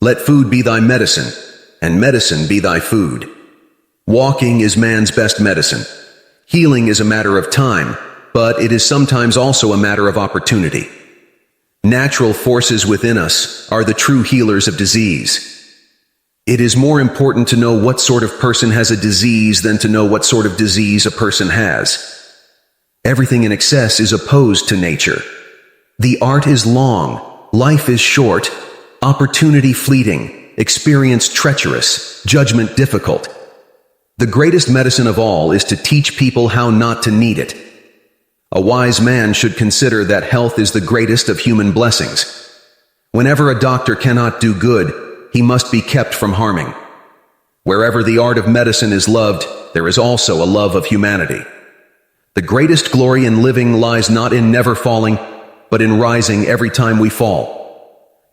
Let food be thy medicine, and medicine be thy food. Walking is man's best medicine. Healing is a matter of time, but it is sometimes also a matter of opportunity. Natural forces within us are the true healers of disease. It is more important to know what sort of person has a disease than to know what sort of disease a person has. Everything in excess is opposed to nature. The art is long, life is short, opportunity fleeting, experience treacherous, judgment difficult. The greatest medicine of all is to teach people how not to need it. A wise man should consider that health is the greatest of human blessings. Whenever a doctor cannot do good, he must be kept from harming. Wherever the art of medicine is loved, there is also a love of humanity. The greatest glory in living lies not in never falling, but in rising every time we fall.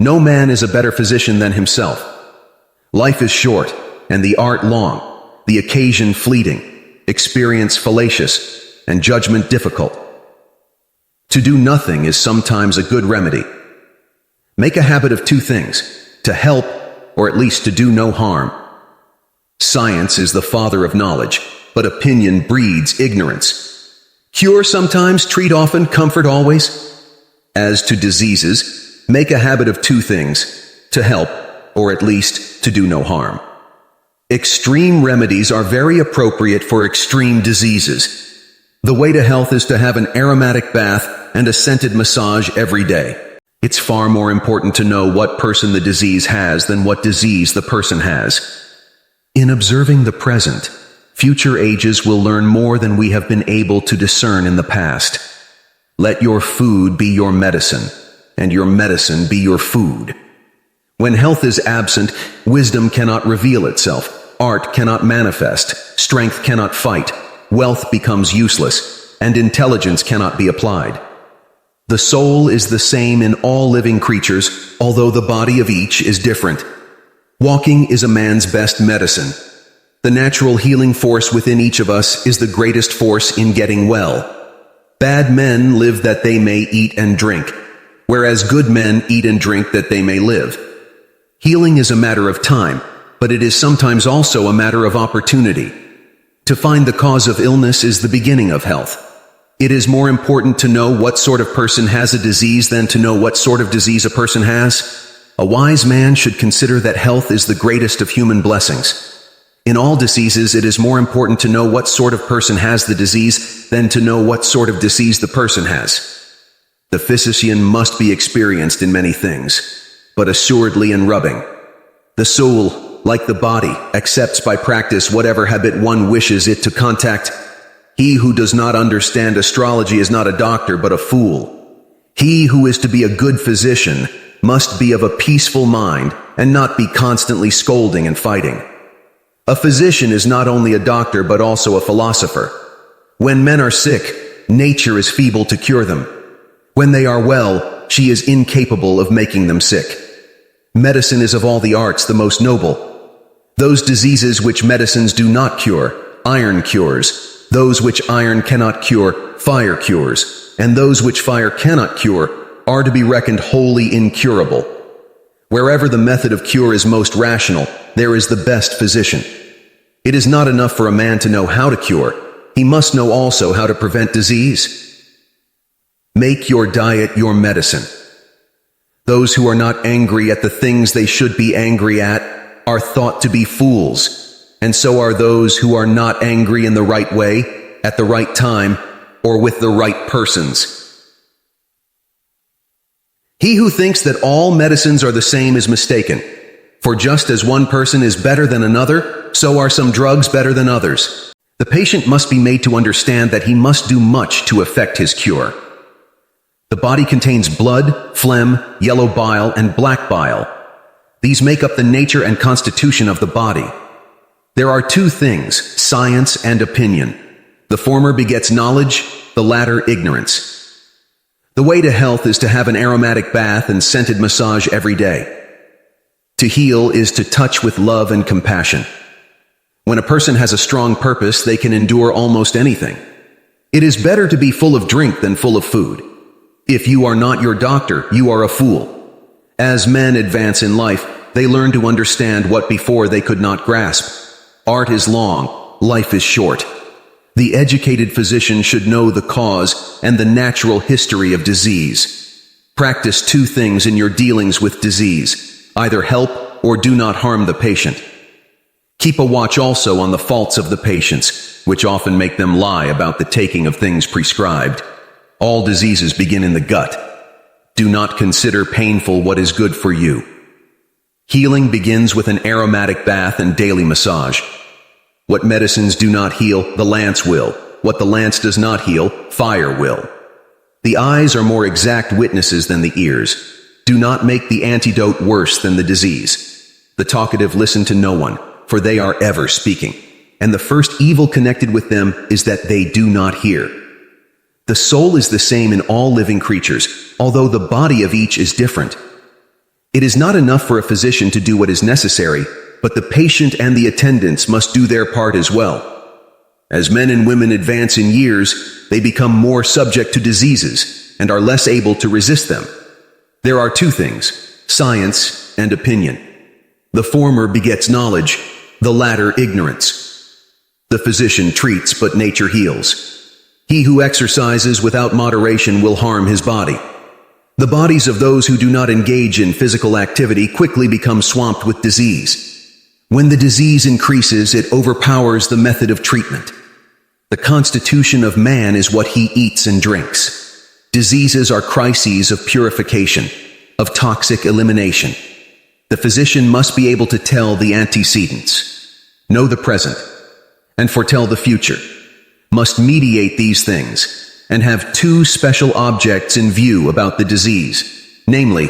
No man is a better physician than himself. Life is short, and the art long, the occasion fleeting, experience fallacious, and judgment difficult. To do nothing is sometimes a good remedy. Make a habit of two things: to help, or at least to do no harm. Science is the father of knowledge, but opinion breeds ignorance. Cure sometimes, treat often, comfort always. As to diseases, make a habit of two things: to help, or at least to do no harm. Extreme remedies are very appropriate for extreme diseases. The way to health is to have an aromatic bath and a scented massage every day. It's far more important to know what person the disease has than what disease the person has. In observing the present, future ages will learn more than we have been able to discern in the past. Let your food be your medicine, and your medicine be your food. When health is absent, wisdom cannot reveal itself, art cannot manifest, strength cannot fight, wealth becomes useless, and intelligence cannot be applied. The soul is the same in all living creatures, although the body of each is different. Walking is a man's best medicine. The natural healing force within each of us is the greatest force in getting well. Bad men live that they may eat and drink, whereas good men eat and drink that they may live. Healing is a matter of time, but it is sometimes also a matter of opportunity. To find the cause of illness is the beginning of health. It is more important to know what sort of person has a disease than to know what sort of disease a person has. A wise man should consider that health is the greatest of human blessings. In all diseases, it is more important to know what sort of person has the disease than to know what sort of disease the person has. The physician must be experienced in many things, but assuredly in rubbing. The soul, like the body, accepts by practice whatever habit one wishes it to contact. He who does not understand astrology is not a doctor, but a fool. He who is to be a good physician must be of a peaceful mind and not be constantly scolding and fighting. A physician is not only a doctor, but also a philosopher. When men are sick, nature is feeble to cure them. When they are well, she is incapable of making them sick. Medicine is of all the arts the most noble. Those diseases which medicines do not cure, iron cures. Those which iron cannot cure, fire cures. And those which fire cannot cure are to be reckoned wholly incurable. Wherever the method of cure is most rational, there is the best physician. It is not enough for a man to know how to cure. He must know also how to prevent disease. Make your diet your medicine. Those who are not angry at the things they should be angry at are thought to be fools, and so are those who are not angry in the right way, at the right time, or with the right persons. He who thinks that all medicines are the same is mistaken, for just as one person is better than another, so are some drugs better than others. The patient must be made to understand that he must do much to effect his cure. The body contains blood, phlegm, yellow bile, and black bile. These make up the nature and constitution of the body. There are two things, science and opinion. The former begets knowledge, the latter ignorance. The way to health is to have an aromatic bath and scented massage every day. To heal is to touch with love and compassion. When a person has a strong purpose, they can endure almost anything. It is better to be full of drink than full of food. If you are not your doctor, you are a fool. As men advance in life, they learn to understand what before they could not grasp. Art is long, life is short. The educated physician should know the cause and the natural history of disease. Practice two things in your dealings with disease: either help or do not harm the patient. Keep a watch also on the faults of the patients, which often make them lie about the taking of things prescribed. All diseases begin in the gut. Do not consider painful what is good for you. Healing begins with an aromatic bath and daily massage. What medicines do not heal, the lance will. What the lance does not heal, fire will. The eyes are more exact witnesses than the ears. Do not make the antidote worse than the disease. The talkative listen to no one, for they are ever speaking. And the first evil connected with them is that they do not hear. The soul is the same in all living creatures, although the body of each is different. It is not enough for a physician to do what is necessary, but the patient and the attendants must do their part as well. As men and women advance in years, they become more subject to diseases and are less able to resist them. There are two things: science and opinion. The former begets knowledge, the latter ignorance. The physician treats, but nature heals. He who exercises without moderation will harm his body. The bodies of those who do not engage in physical activity quickly become swamped with disease. When the disease increases, it overpowers the method of treatment. The constitution of man is what he eats and drinks. Diseases are crises of purification, of toxic elimination. The physician must be able to tell the antecedents, know the present, and foretell the future, must mediate these things, and have two special objects in view about the disease, namely,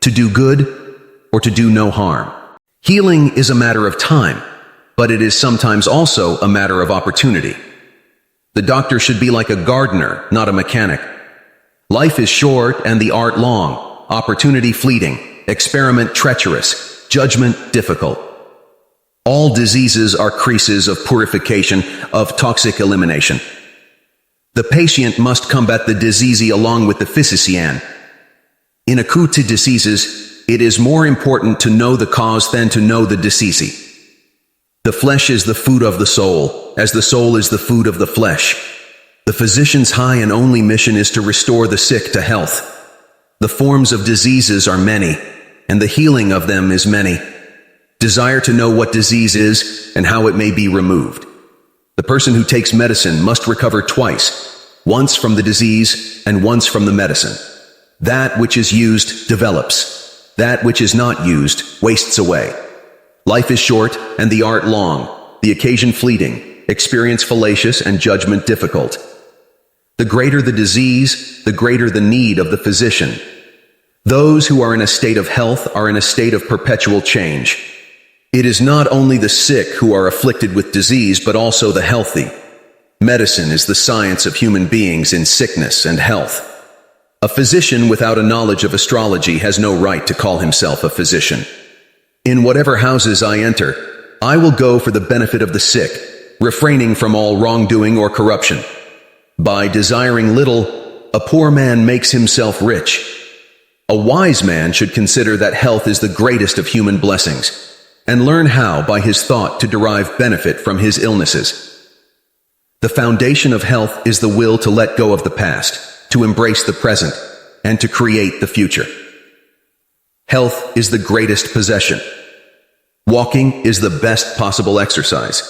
to do good or to do no harm. Healing is a matter of time, but it is sometimes also a matter of opportunity. The doctor should be like a gardener, not a mechanic. Life is short and the art long, opportunity fleeting, experiment treacherous, judgment difficult. All diseases are crises of purification, of toxic elimination. The patient must combat the disease along with the physician. In acute diseases, it is more important to know the cause than to know the disease. The flesh is the food of the soul, as the soul is the food of the flesh. The physician's high and only mission is to restore the sick to health. The forms of diseases are many, and the healing of them is many. Desire to know what disease is and how it may be removed. The person who takes medicine must recover twice, once from the disease and once from the medicine. That which is used develops. That which is not used wastes away. Life is short and the art long, the occasion fleeting, experience fallacious and judgment difficult. The greater the disease, the greater the need of the physician. Those who are in a state of health are in a state of perpetual change. It is not only the sick who are afflicted with disease, but also the healthy. Medicine is the science of human beings in sickness and health. A physician without a knowledge of astrology has no right to call himself a physician. In whatever houses I enter, I will go for the benefit of the sick, refraining from all wrongdoing or corruption. By desiring little, a poor man makes himself rich. A wise man should consider that health is the greatest of human blessings, and learn how, by his thought, to derive benefit from his illnesses. The foundation of health is the will to let go of the past, to embrace the present, and to create the future. Health is the greatest possession. Walking is the best possible exercise.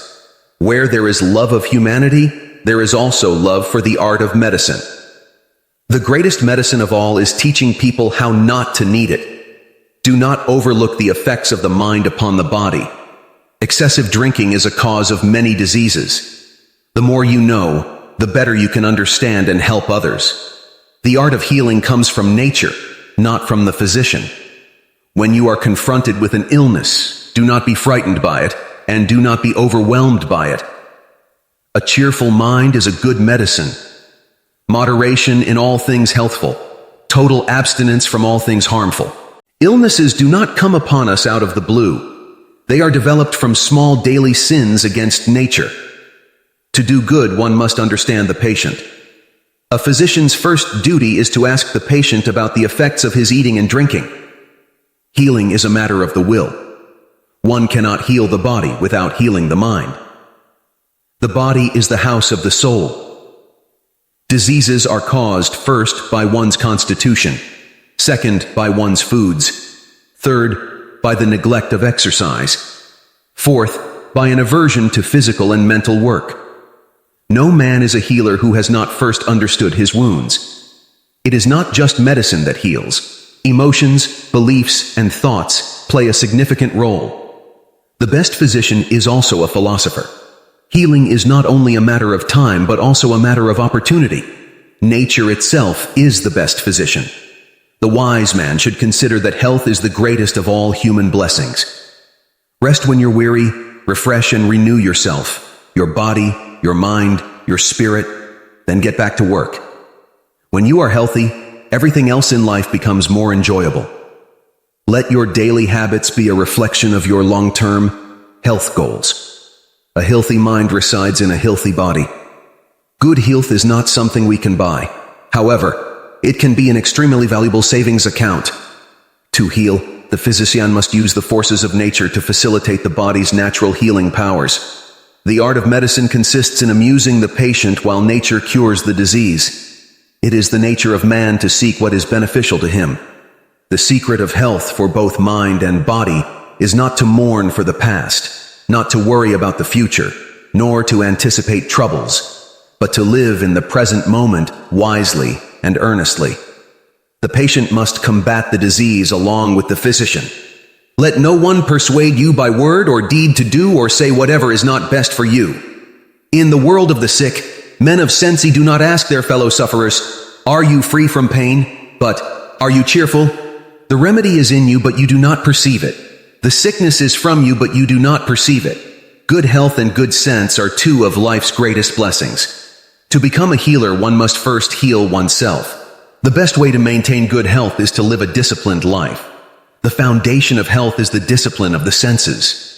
Where there is love of humanity, there is also love for the art of medicine. The greatest medicine of all is teaching people how not to need it. Do not overlook the effects of the mind upon the body. Excessive drinking is a cause of many diseases. The more you know, the better you can understand and help others. The art of healing comes from nature, not from the physician. When you are confronted with an illness, do not be frightened by it, and do not be overwhelmed by it. A cheerful mind is a good medicine. Moderation in all things healthful. Total abstinence from all things harmful. Illnesses do not come upon us out of the blue. They are developed from small daily sins against nature. To do good, one must understand the patient. A physician's first duty is to ask the patient about the effects of his eating and drinking. Healing is a matter of the will. One cannot heal the body without healing the mind. The body is the house of the soul. Diseases are caused first by one's constitution, second by one's foods, third by the neglect of exercise, fourth by an aversion to physical and mental work. No man is a healer who has not first understood his wounds. It is not just medicine that heals. Emotions, beliefs, and thoughts play a significant role. The best physician is also a philosopher. Healing is not only a matter of time, but also a matter of opportunity. Nature itself is the best physician. The wise man should consider that health is the greatest of all human blessings. Rest when you're weary, refresh and renew yourself, your body, your mind, your spirit, then get back to work. When you are healthy, everything else in life becomes more enjoyable. Let your daily habits be a reflection of your long-term health goals. A healthy mind resides in a healthy body. Good health is not something we can buy. However, it can be an extremely valuable savings account. To heal, the physician must use the forces of nature to facilitate the body's natural healing powers. The art of medicine consists in amusing the patient while nature cures the disease. It is the nature of man to seek what is beneficial to him. The secret of health for both mind and body is not to mourn for the past, not to worry about the future, nor to anticipate troubles, but to live in the present moment wisely and earnestly. The patient must combat the disease along with the physician. Let no one persuade you by word or deed to do or say whatever is not best for you. In the world of the sick, men of sense do not ask their fellow sufferers, "Are you free from pain?" but, "Are you cheerful?" The remedy is in you, but you do not perceive it. The sickness is from you, but you do not perceive it. Good health and good sense are two of life's greatest blessings. To become a healer, one must first heal oneself. The best way to maintain good health is to live a disciplined life. The foundation of health is the discipline of the senses.